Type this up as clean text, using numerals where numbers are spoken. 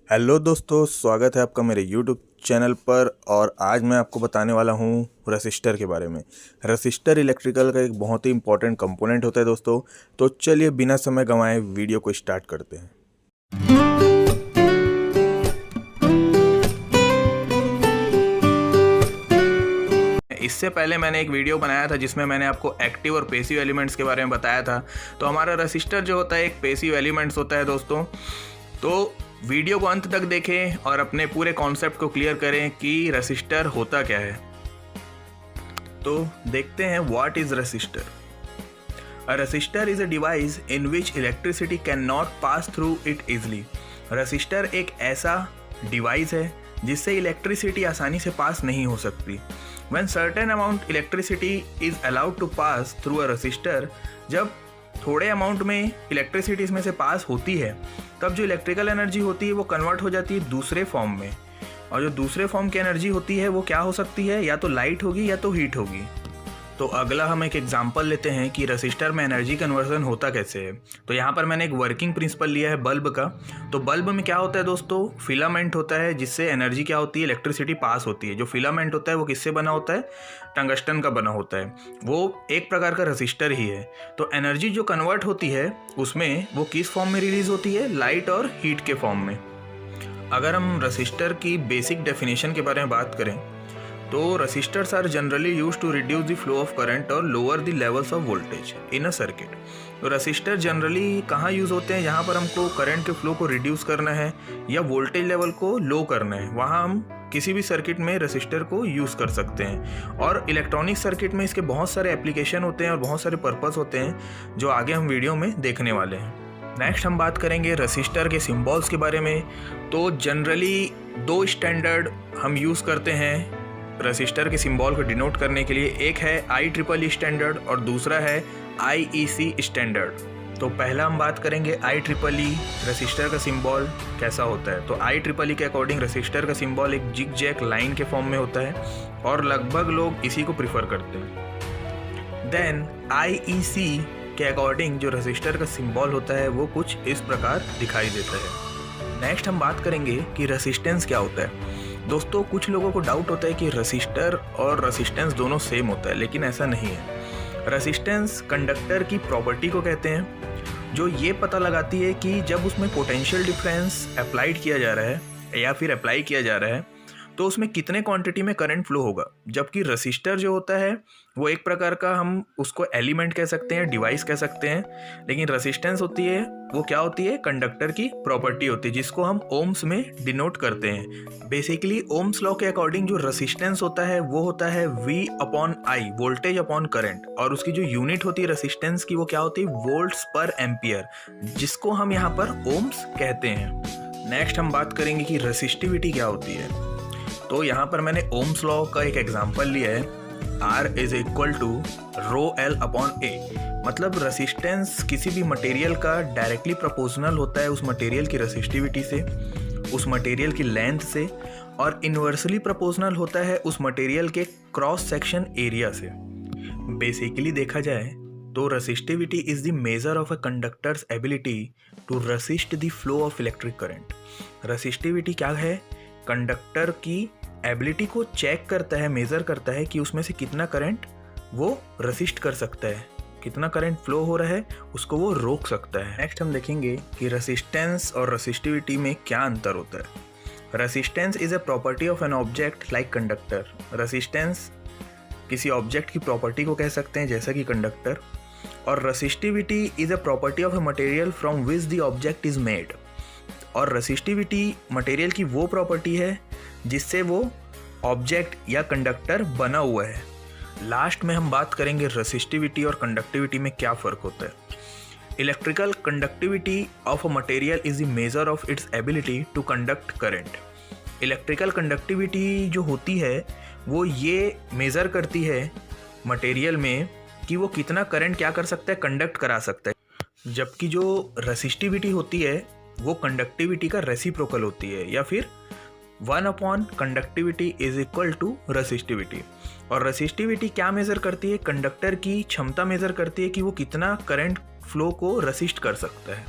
Hello दोस्तों, स्वागत है आपका मेरे यूट्यूब चैनल पर। और आज मैं आपको बताने वाला हूँ रसिस्टर के बारे में। रसिस्टर इलेक्ट्रिकल का एक बहुत ही इंपॉर्टेंट कंपोनेंट होता है दोस्तों। तो चलिए बिना समय गंवाए वीडियो को स्टार्ट करते हैं। इससे पहले मैंने एक वीडियो बनाया था जिसमें मैंने आपको एक्टिव और पैसिव एलिमेंट्स के बारे में बताया था। तो हमारा रसिस्टर जो होता है एक पैसिव एलिमेंट्स होता है दोस्तों। तो वीडियो को अंत तक देखें और अपने पूरे कॉन्सेप्ट को क्लियर करें कि रसिस्टर होता क्या है। तो देखते हैं what is resistor. A resistor is a device in which electricity can not pass through it easily. Resistor एक ऐसा डिवाइस है जिससे इलेक्ट्रिसिटी आसानी से पास नहीं हो सकती। When certain amount electricity is allowed to pass through a resistor, जब थोड़े अमाउंट में इलेक्ट्रिसिटी इसमें से पास होती है तब जो इलेक्ट्रिकल एनर्जी होती है वो कन्वर्ट हो जाती है दूसरे फॉर्म में। और जो दूसरे फॉर्म की एनर्जी होती है वो क्या हो सकती है, या तो लाइट होगी या तो हीट होगी। तो अगला हम एक एग्जांपल लेते हैं कि रसिस्टर में एनर्जी कन्वर्जन होता कैसे है। तो यहाँ पर मैंने एक वर्किंग प्रिंसिपल लिया है बल्ब का। तो बल्ब में क्या होता है दोस्तों, फिलामेंट होता है जिससे एनर्जी क्या होती है, इलेक्ट्रिसिटी पास होती है। जो फिलामेंट होता है वो किससे बना होता है, टंगस्टन का बना होता है। वो एक प्रकार का रसिस्टर ही है। तो एनर्जी जो कन्वर्ट होती है उसमें वो किस फॉर्म में रिलीज होती है, लाइट और हीट के फॉर्म में। अगर हम रसिस्टर की बेसिक डेफिनेशन के बारे में बात करें तो resistors are generally used to reduce the flow of current और lower the levels of voltage in a circuit। तो रसिस्टर जनरली कहाँ यूज़ होते हैं, जहाँ पर हमको करंट के फ्लो को रिड्यूस करना है या वोल्टेज लेवल को लो करना है, वहाँ हम किसी भी सर्किट में रसिस्टर को यूज़ कर सकते हैं। और इलेक्ट्रॉनिक सर्किट में इसके बहुत सारे एप्लीकेशन होते हैं और बहुत सारे पर्पस होते हैं जो आगे हम वीडियो में देखने वाले हैं। नेक्स्ट हम बात करेंगे रसिस्टर के सिम्बॉल्स के बारे में। तो जनरली दो स्टैंडर्ड हम यूज़ करते हैं रसिस्टर के सिंबल को डिनोट करने के लिए। एक है IEEE स्टैंडर्ड और दूसरा है IEC स्टैंडर्ड। तो पहला हम बात करेंगे IEEE रसिस्टर का सिंबल कैसा होता है। तो IEEE के अकॉर्डिंग रसिस्टर का सिंबल एक जिग जैग लाइन के फॉर्म में होता है और लगभग लोग इसी को प्रिफर करते हैं। देन IEC के अकॉर्डिंग जो रसिस्टर का सिंबल होता है वो कुछ इस प्रकार दिखाई देता है। नेक्स्ट हम बात करेंगे कि रेसिस्टेंस क्या होता है। दोस्तों कुछ लोगों को डाउट होता है कि रसिस्टर और रेसिस्टेंस दोनों सेम होता है, लेकिन ऐसा नहीं है। रेसिस्टेंस कंडक्टर की प्रॉपर्टी को कहते हैं जो ये पता लगाती है कि जब उसमें पोटेंशियल डिफरेंस अप्लाइड किया जा रहा है या फिर अप्लाई किया जा रहा है तो उसमें कितने क्वांटिटी में करंट फ्लो होगा। जबकि रसिस्टर जो होता है वो एक प्रकार का हम उसको एलिमेंट कह सकते हैं, डिवाइस कह सकते हैं। लेकिन रेसिस्टेंस होती है वो क्या होती है, कंडक्टर की प्रॉपर्टी होती है जिसको हम ओम्स में डिनोट करते हैं। बेसिकली ओम्स लॉ के अकॉर्डिंग जो रेसिस्टेंस होता है वो होता है V/I, वोल्टेज अपॉन करंट। और उसकी जो यूनिट होती है रेसिस्टेंस की वो क्या होती है, वोल्ट्स पर एम्पियर, जिसको हम यहाँ पर ओम्स कहते हैं। नेक्स्ट हम बात करेंगे कि रेसिस्टिविटी क्या होती है। तो यहाँ पर मैंने ओम्स लॉ का एक एग्जांपल लिया है, R is equal to ρL/A। मतलब रेसिस्टेंस किसी भी मटेरियल का डायरेक्टली प्रोपोर्शनल होता है उस मटेरियल की रेसिस्टिविटी से, उस मटेरियल की लेंथ से, और इन्वर्सली प्रोपोर्शनल होता है उस मटेरियल के क्रॉस सेक्शन एरिया से। बेसिकली देखा जाए तो resistivity is the measure of a conductors ability to resist the flow of electric current. Resistivity क्या है, कंडक्टर की एबिलिटी को चेक करता है, मेज़र करता है कि उसमें से कितना करंट वो रेसिस्ट कर सकता है, कितना करंट फ्लो हो रहा है उसको वो रोक सकता है। नेक्स्ट हम देखेंगे कि रेसिस्टेंस और रेसिस्टिविटी में क्या अंतर होता है। Resistance is a property of an object like conductor. Resistance किसी ऑब्जेक्ट की प्रॉपर्टी को कह सकते हैं जैसा कि कंडक्टर। और resistivity is a property of a material from which the object is made. और रेसिस्टिविटी मटेरियल की वो प्रॉपर्टी है जिससे वो ऑब्जेक्ट या कंडक्टर बना हुआ है। लास्ट में हम बात करेंगे रेसिस्टिविटी और कंडक्टिविटी में क्या फ़र्क होता है। Electrical conductivity of a material is the measure of its ability to conduct current. Electrical conductivity जो होती है वो ये मेज़र करती है मटेरियल में कि वो कितना करंट क्या कर सकता है, कंडक्ट करा सकता है। जबकि जो रेसिस्टिविटी होती है वो कंडक्टिविटी का रेसिप्रोकल होती है, या फिर 1/, conductivity is equal to resistivity. और रेसिस्टिविटी क्या मेज़र करती है, कंडक्टर की क्षमता मेज़र करती है कि वो कितना करंट फ्लो को रेसिस्ट कर सकता है।